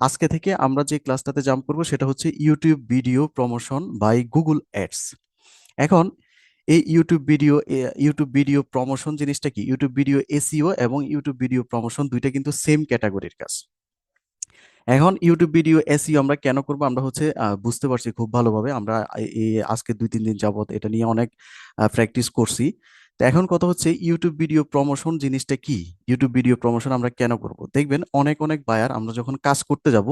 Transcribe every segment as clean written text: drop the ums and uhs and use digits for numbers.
আজকে থেকে আমরা যে ক্লাসটাতে জাম্প করব সেটা হচ্ছে YouTube video promotion by Google ads. এখন এই ইউটিউব ভিডিও প্রমোশন জিনিসটা কি? ইউটিউব ভিডিও এসইও এবং ইউটিউব ভিডিও প্রমোশন দুইটা কিন্তু সেম ক্যাটাগরির কাজ। এখন ইউটিউব ভিডিও এসইও আমরা কেন করব? আমরা হচ্ছে বুঝতে পারছি খুব ভালোভাবে। আমরা এই আজকে ২-৩ দিন যাবত এটা নিয়ে অনেক প্র্যাকটিস করছি। তো এখন কথা হচ্ছে ইউটিউব ভিডিও প্রমোশন জিনিসটা কি? ইউটিউব ভিডিও প্রমোশন আমরা কেন করব? দেখবেন অনেক বায়ার আমরা যখন কাজ করতে যাব,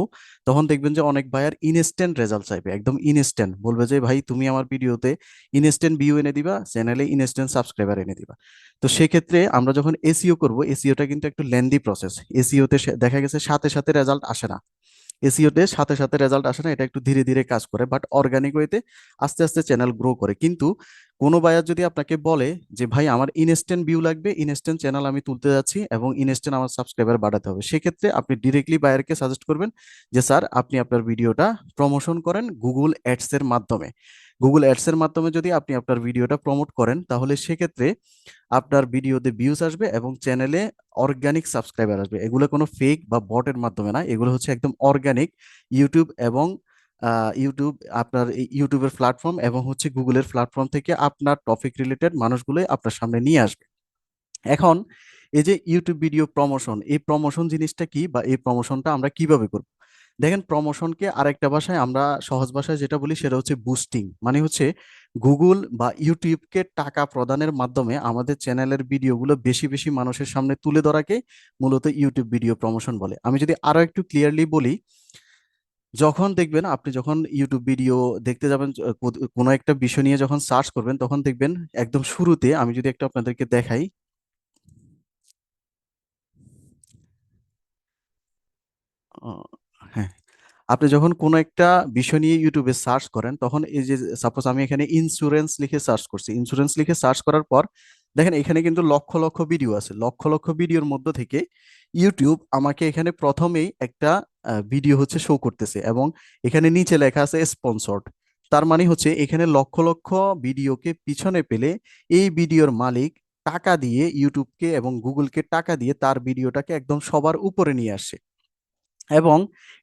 তখন দেখবেন যে অনেক বায়ার ইনস্ট্যান্ট রেজাল্ট চাইবে। একদম ইনস্ট্যান্ট। বলবে যে, "ভাই তুমি আমার ভিডিওতে ইনস্ট্যান্ট ভিউ এনে দিবা, চ্যানেলে ইনস্ট্যান্ট সাবস্ক্রাইবার এনে দিবা।" তো সেক্ষেত্রে আমরা যখন এসইও করব, এসইওটা কিন্তু একটু লেন্দি প্রসেস। এসইওতে দেখা গেছে সাথে সাথে রেজাল্ট আসে না। এসইওতে সাথে সাথে রেজাল্ট আসে না, এটা একটু ধীরে ধীরে কাজ করে, বাট অর্গানিক ওয়েতে আস্তে আস্তে চ্যানেল গ্রো করে। কিন্তু কোনো বায়ার যদি আপনাকে বলে যে ভাই আমার ইনস্ট্যান্ট ভিউ লাগবে, ইনস্ট্যান্ট চ্যানেল আমি তুলতে যাচ্ছি এবং ইনস্ট্যান্ট আমার সাবস্ক্রাইবার বাড়াতে হবে, সেক্ষেত্রে আপনি ডিরেক্টলি বায়ারকে সাজেস্ট করবেন যে স্যার আপনি আপনার ভিডিওটা প্রমোশন করেন গুগল অ্যাডস এর মাধ্যমে। গুগল অ্যাডস এর মাধ্যমে যদি আপনি আপনার ভিডিওটা প্রমোট করেন, তাহলে সেক্ষেত্রে আপনার ভিডিওতে ভিউজ আসবে এবং চ্যানেলে অর্গানিক সাবস্ক্রাইবার আসবে। এগুলো কোনো ফেক বা বটের মাধ্যমে না, এগুলো হচ্ছে একদম অর্গানিক। ইউটিউব এবং ইউটিউব, আপনার এই ইউটিউবের প্ল্যাটফর্ম এবং হচ্ছে গুগলের প্ল্যাটফর্ম থেকে আপনার টপিক রিলেটেড মানুষগুলোই আপনার সামনে নিয়ে আসবে। এখন এই যে ইউটিউব ভিডিও প্রমোশন, এই প্রমোশন জিনিসটা কি বা এই প্রমোশনটা আমরা কিভাবে করব? দেখেন, প্রমোশনকে আরেকটা ভাষায় আমরা সহজ ভাষায় যেটা বলি সেটা হচ্ছে বুস্টিং। মানে হচ্ছে গুগল বা ইউটিউবকে টাকা প্রদানের মাধ্যমে আমাদের চ্যানেলের ভিডিওগুলো বেশি বেশি মানুষের সামনে তুলে ধরাকে মূলত ইউটিউব ভিডিও প্রমোশন বলে। আমি যদি আরো একটু ক্লিয়ারলি বলি, যখন দেখবেন আপনি যখন ইউটিউব ভিডিও দেখতে যাবেন, কোনো একটা বিষয় নিয়ে যখন সার্চ করবেন, তখন দেখবেন একদম শুরুতে আমি যদি একটা আপনাদেরকে দেখাই। আহ, হ্যাঁ, আপনি যখন কোনো একটা বিষয় নিয়ে ইউটিউবে সার্চ করেন, তখন এই যে সাপোজ আমি এখানে ইন্স্যুরেন্স লিখে সার্চ করছি, ইন্স্যুরেন্স লিখে সার্চ করার পর দেখেন এখানে কিন্তু লক্ষ লক্ষ ভিডিও আছে। লক্ষ লক্ষ ভিডিওর মধ্য থেকে ইউটিউব আমাকে এখানে প্রথমেই একটা ভিডিও হচ্ছে শো করতেছে এবং এখানে নিচে লেখা আছে স্পন্সর্ড। তার মানে হচ্ছে এখানে লক্ষ লক্ষ ভিডিওকে পিছনে পেলে এই ভিডিওর মালিক টাকা দিয়ে ইউটিউবকে এবং গুগলকে টাকা দিয়ে তার ভিডিওটাকে একদম সবার উপরে নিয়ে আসে এবং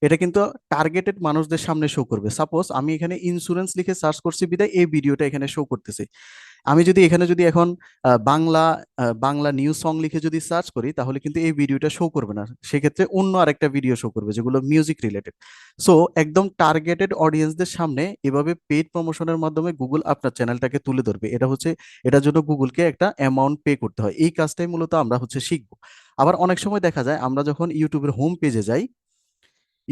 এটা কিন্তু টার্গেটেড মানুষদের সামনে শো করবে। সাপোজ আমি এখানে ইন্স্যুরেন্স লিখে সার্চ করছি বিধায় এই ভিডিওটা এখানে শো করতেছে। আমি যদি এখানে যদি এখন বাংলা নিউজ সং লিখে যদি সার্চ করি, তাহলে কিন্তু এই ভিডিওটা শো করবে না। সেক্ষেত্রে অন্য আরেকটা ভিডিও শো করবে যেগুলো মিউজিক রিলেটেড। সো একদম টার্গেটেড অডিয়েন্সদের সামনে এভাবে পেইড প্রমোশনের মাধ্যমে গুগল আপনার চ্যানেলটাকে তুলে ধরবে। এটা হচ্ছে, এটার জন্য গুগলকে একটা অ্যামাউন্ট পে করতে হয়। এই কাজটাই মূলত আমরা হচ্ছে শিখবো। আবার অনেক সময় দেখা যায় আমরা যখন ইউটিউবের হোম পেজে যাই,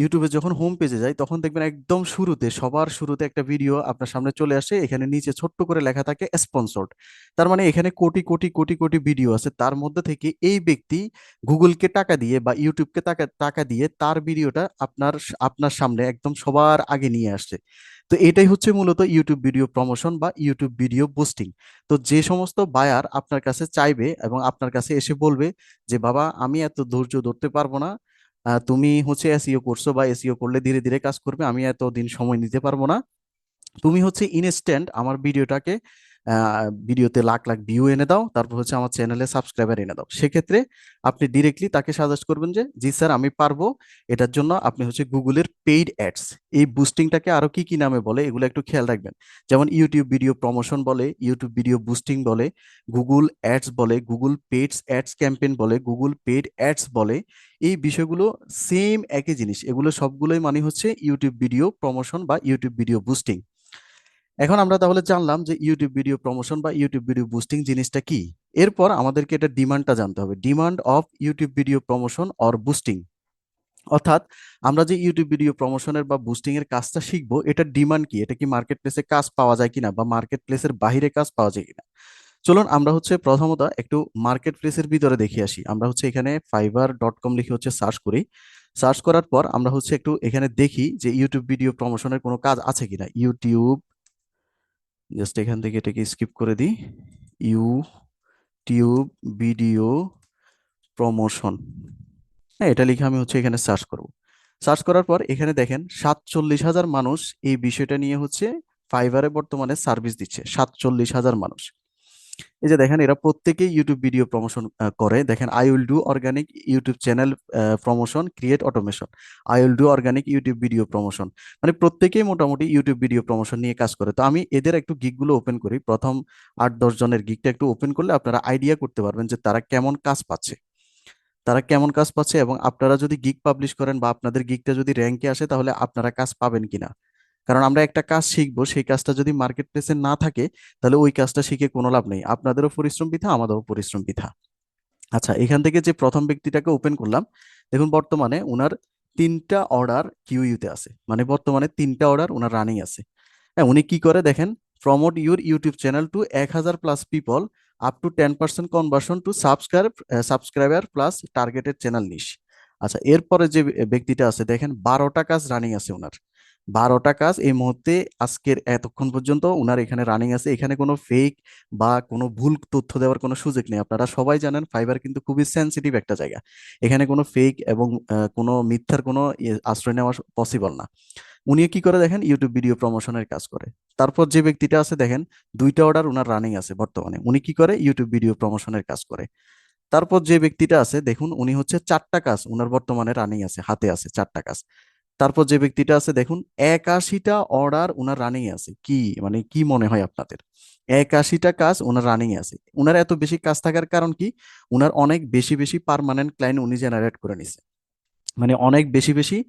ইউটিউবে যখন হোম পেজে যাই, তখন দেখবেন একদম শুরুতে, সবার শুরুতে একটা ভিডিও আপনার সামনে চলে আসে, এখানে নিচে ছোট্ট করে লেখা থাকে স্পন্সর্ড। তার মানে এখানে কোটি কোটি কোটি কোটি ভিডিও আছে, তার মধ্যে থেকে এই ব্যক্তি গুগলকে টাকা দিয়ে বা ইউটিউবকে টাকা টাকা দিয়ে তার ভিডিওটা আপনার আপনার সামনে একদম সবার আগে নিয়ে আসছে। তো এটাই হচ্ছে মূলত ইউটিউব ভিডিও প্রমোশন বা ইউটিউব ভিডিও বুস্টিং। তো যে সমস্ত বায়ার আপনার কাছে চাইবে এবং আপনার কাছে এসে বলবে যে বাবা আমি এত ধৈর্য ধরতে পারবো না, তুমি হচ্ছে এসইও করছো বা এসইও করলে ধীরে ধীরে কাজ করবে, আমি এত দিন সময় নিতে পারবো না, তুমি হচ্ছে ইনস্ট্যান্ট আমার ভিডিওটাকে ভিডিওতে লাখ লাখ ভিউ এনে দাও, তারপর হচ্ছে আমার চ্যানেলে সাবস্ক্রাইবার এনে দাও, সেক্ষেত্রে আপনি ডিরেক্টলি তাকে সাজেস্ট করবেন যে জি স্যার আমি পারবো। এটার জন্য আপনি হচ্ছে গুগলের পেইড অ্যাডস, এই বুস্টিংটাকে আরো কি কি নামে বলে এগুলো একটু খেয়াল রাখবেন। যেমন ইউটিউব ভিডিও প্রমোশন বলে, ইউটিউব ভিডিও বুস্টিং বলে, গুগল অ্যাডস বলে, গুগল পেইড অ্যাডস ক্যাম্পেইন বলে, গুগল পেইড অ্যাডস বলে। এই বিষয়গুলো সেম একই জিনিস, এগুলো সবগুলোই মানে হচ্ছে ইউটিউব ভিডিও প্রমোশন বা ইউটিউব ভিডিও বুস্টিং। এখন আমরা তাহলে জানলাম যে ইউটিউব ভিডিও প্রমোশন বা ইউটিউব ভিডিও বুস্টিং জিনিসটা কি। এরপর আমাদেরকে এটা ডিমান্ডটা জানতে হবে, demand of YouTube video promotion or boosting. অর্থাৎ আমরা যে ইউটিউব ভিডিও প্রমোশনের বা বুস্টিং এর কাজটা শিখবো, এটার ডিমান্ড কি, এটা কি মার্কেট প্লেসে কাজ পাওয়া যায় কিনা বা মার্কেট প্লেসের বাহিরে কাজ পাওয়া যায় কিনা। চলুন আমরা হচ্ছে প্রথমত একটু মার্কেট প্লেসের ভিতরে দেখে আসি। আমরা হচ্ছে এখানে fiverr.com লিখে হচ্ছে সার্চ করি। সার্চ করার পর আমরা হচ্ছে একটু এখানে দেখি যে ইউটিউব ভিডিও প্রমোশনের কোনো কাজ আছে কিনা। ইউটিউব, জাস্ট এখান থেকে এটাকে স্কিপ করে দিই। ইউটিউব ভিডিও প্রমোশন, হ্যাঁ এটা লিখে আমি হচ্ছে এখানে সার্চ করব। সার্চ করার পর এখানে দেখেন 47,000 মানুষ এই বিষয়টা নিয়ে হচ্ছে ফাইবারে বর্তমানে সার্ভিস দিচ্ছে, 47,000 মানুষ। এই যে দেখেন এরা প্রত্যেকেই ইউটিউব ভিডিও প্রমোশন করে। দেখেন I will do organic YouTube channel promotion create automation, I will do organic YouTube video promotion. মানে প্রত্যেকেই মোটামুটি ইউটিউব ভিডিও প্রমোশন নিয়ে কাজ করে। তো আমি এদের একটু গিগগুলো ওপেন করি, প্রথম 8-10 জনের গিগটা একটু ওপেন করলে আপনারা আইডিয়া করতে পারবেন যে তারা কেমন কাজ পাচ্ছে, তারা কেমন কাজ পাচ্ছে, এবং আপনারা যদি গিগ পাবলিশ করেন বা আপনাদের গিগটা যদি র্যাঙ্কে আসে তাহলে আপনারা কাজ পাবেন কিনা। কারণ আমরা একটা কাজ শিখবো, সেই কাজটা যদি মার্কেট প্লেসে না থাকে তাহলে ওই কাজটা শিখে কোনো লাভ নেই, আপনাদেরও পরিশ্রম বৃথা, আমাদেরও পরিশ্রম বৃথা। আচ্ছা, এখান থেকে যে প্রথম ব্যক্তিটাকে ওপেন করলাম, দেখুন বর্তমানে উনার 3টা অর্ডার কিউইউতে আছে, মানে বর্তমানে 3টা অর্ডার উনার রানিং আছে। হ্যাঁ, উনি কি করে দেখেন, promote your YouTube channel to 1000+ people, up to 10% conversion to subscriber plus targeted channel niche. আচ্ছা, এরপরে যে ব্যক্তিটা আছে দেখেন 12টা কাজ রানিং আছে উনার, 12টা কাজ এই মুহূর্তে আজকের এতক্ষণ পর্যন্ত উনার এখানে রানিং আছে। এখানে কোনো ফেক বা কোনো ভুল তথ্য দেওয়ার কোনো সুযোগ নেই। আপনারা সবাই জানেন ফাইবার কিন্তু খুবই সেনসিটিভ একটা জায়গা, এখানে কোনো ফেক এবং কোনো মিথ্যার কোনো আশ্রয় নেওয়া পসিবল না। উনি কি করে দেখেন, ইউটিউব ভিডিও প্রমোশনের কাজ করে। তারপর যে ব্যক্তিটা আছে দেখেন 2টা অর্ডার উনার রানিং আছে বর্তমানে, উনি কি করে ইউটিউব ভিডিও প্রমোশনের কাজ করে। তারপর যে ব্যক্তিটা আছে দেখুন, উনি হচ্ছে 4টা কাজ উনার বর্তমানে রানিং আছে, হাতে আছে 4টা কাজ। তারপর যে ব্যক্তিটা আছে দেখুন 81টা অর্ডার উনার রানিং আছে। কি মানে কি মনে হয় আপনাদের, 81টা কাজ উনার রানিং আছে। উনার এত বেশি কাজ থাকার কারণ কি, উনার অনেক বেশি বেশি পার্মানেন্ট ক্লায়েন্ট উনি জেনারেট করে নিছে, মানে অনেক বেশি বেশি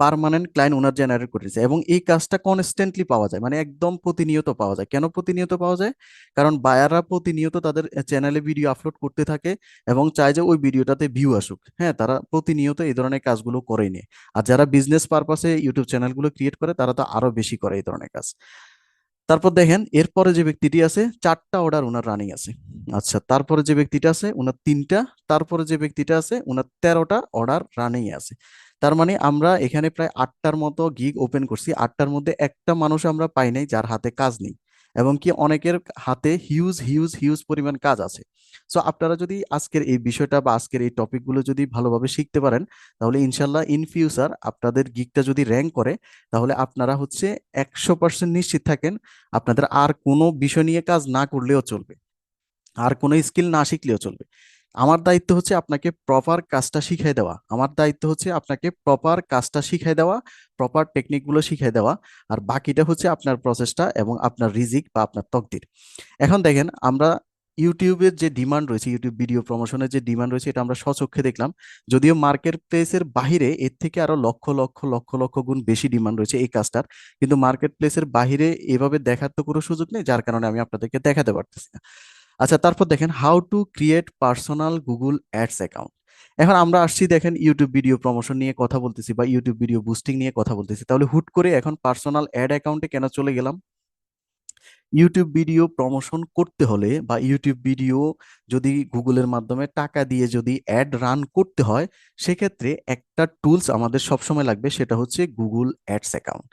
পার্মানেন্ট ক্লায়েন্ট ওনার জেনারেট করেছে, এবং এই কাজটা কনস্ট্যান্টলি পাওয়া যায়, মানে একদম প্রতিনিয়ত পাওয়া যায়। কেন প্রতিনিয়ত পাওয়া যায়? কারণ বায়াররা প্রতিনিয়ত তাদের চ্যানেলে ভিডিও আপলোড করতে থাকে এবং চায় যে ওই ভিডিওটাতে ভিউ আসুক। হ্যাঁ, তারা প্রতিনিয়ত এই ধরনের কাজগুলো করেই নিয়ে। আর যারা বিজনেস পারপাসে ইউটিউব চ্যানেলগুলো ক্রিয়েট করে তারা তো আরো বেশি করে এই ধরনের কাজ। তারপর দেখেন এরপরে যে ব্যক্তিটি আছে 4টা অর্ডার উনার রানিং আছে। আচ্ছা, তারপরে যে ব্যক্তিটা আছে উনার 3টা, তারপরে যে ব্যক্তিটা আছে উনার 13টা অর্ডার রানিং আছে। তার মানে আমরা এখানে প্রায় 8টার মতো গিগ ওপেন করছি, 8টার মধ্যে একটা মানুষ আমরা পাই নাই যার হাতে কাজ নেই, এবং কি অনেকের হাতে হিউজ হিউজ হিউজ পরিমাণ কাজ আছে। সো আপনারা যদি আজকের এই বিষয়টা বা আজকের এই টপিকগুলো যদি ভালোভাবে শিখতে পারেন, তাহলে ইনশাল্লাহ ইন ফিউচার আপনাদের গিগটা যদি র্যাঙ্ক করে, তাহলে আপনারা হচ্ছে 100% নিশ্চিত থাকেন আপনাদের আর কোনো বিষয় নিয়ে কাজ না করলেও চলবে, আর কোনো স্কিল না শিখলেও চলবে। আমার দায়িত্ব হচ্ছে আপনাকে প্রপার কাজটা শিখিয়ে দেওয়া, আমার দায়িত্ব হচ্ছে আপনাকে প্রপার কাজটা শিখিয়ে দেওয়া, প্রপার টেকনিকগুলো শিখিয়ে দেওয়া। আর বাকিটা হচ্ছে আপনার প্রসেসটা এবং আপনার রিজিক বা আপনার তকদির। এখন দেখেন আমরা ইউটিউবের যে ডিমান্ড রয়েছে, ইউটিউব ভিডিও প্রমোশনের যে ডিমান্ড রয়েছে, এটা আমরা স্বচক্ষে দেখলাম। যদিও মার্কেট প্লেসের বাহিরে এর থেকে আরো লক্ষ লক্ষ লক্ষ লক্ষ গুণ বেশি ডিমান্ড রয়েছে এই কাজটার, কিন্তু মার্কেট প্লেসের বাহিরে এভাবে দেখার তো কোনো সুযোগ নেই, যার কারণে আমি আপনাদেরকে দেখাতে পারতেছি না। আচ্ছা, তারপর দেখেন how to create personal Google ads account. এখন আমরা আসছি দেখেন ইউটিউব ভিডিও প্রমোশন নিয়ে কথা বলতেছি বা ইউটিউব ভিডিও বুস্টিং নিয়ে কথা বলতেছি, তাহলে হুট করে এখন পার্সোনাল অ্যাড অ্যাকাউন্টে কেন চলে গেলাম? ইউটিউব ভিডিও প্রমোশন করতে হলে বা ইউটিউব ভিডিও যদি গুগলের মাধ্যমে টাকা দিয়ে যদি অ্যাড রান করতে হয়, সেক্ষেত্রে একটা টুলস আমাদের সবসময় লাগবে, সেটা হচ্ছে গুগল অ্যাডস অ্যাকাউন্ট।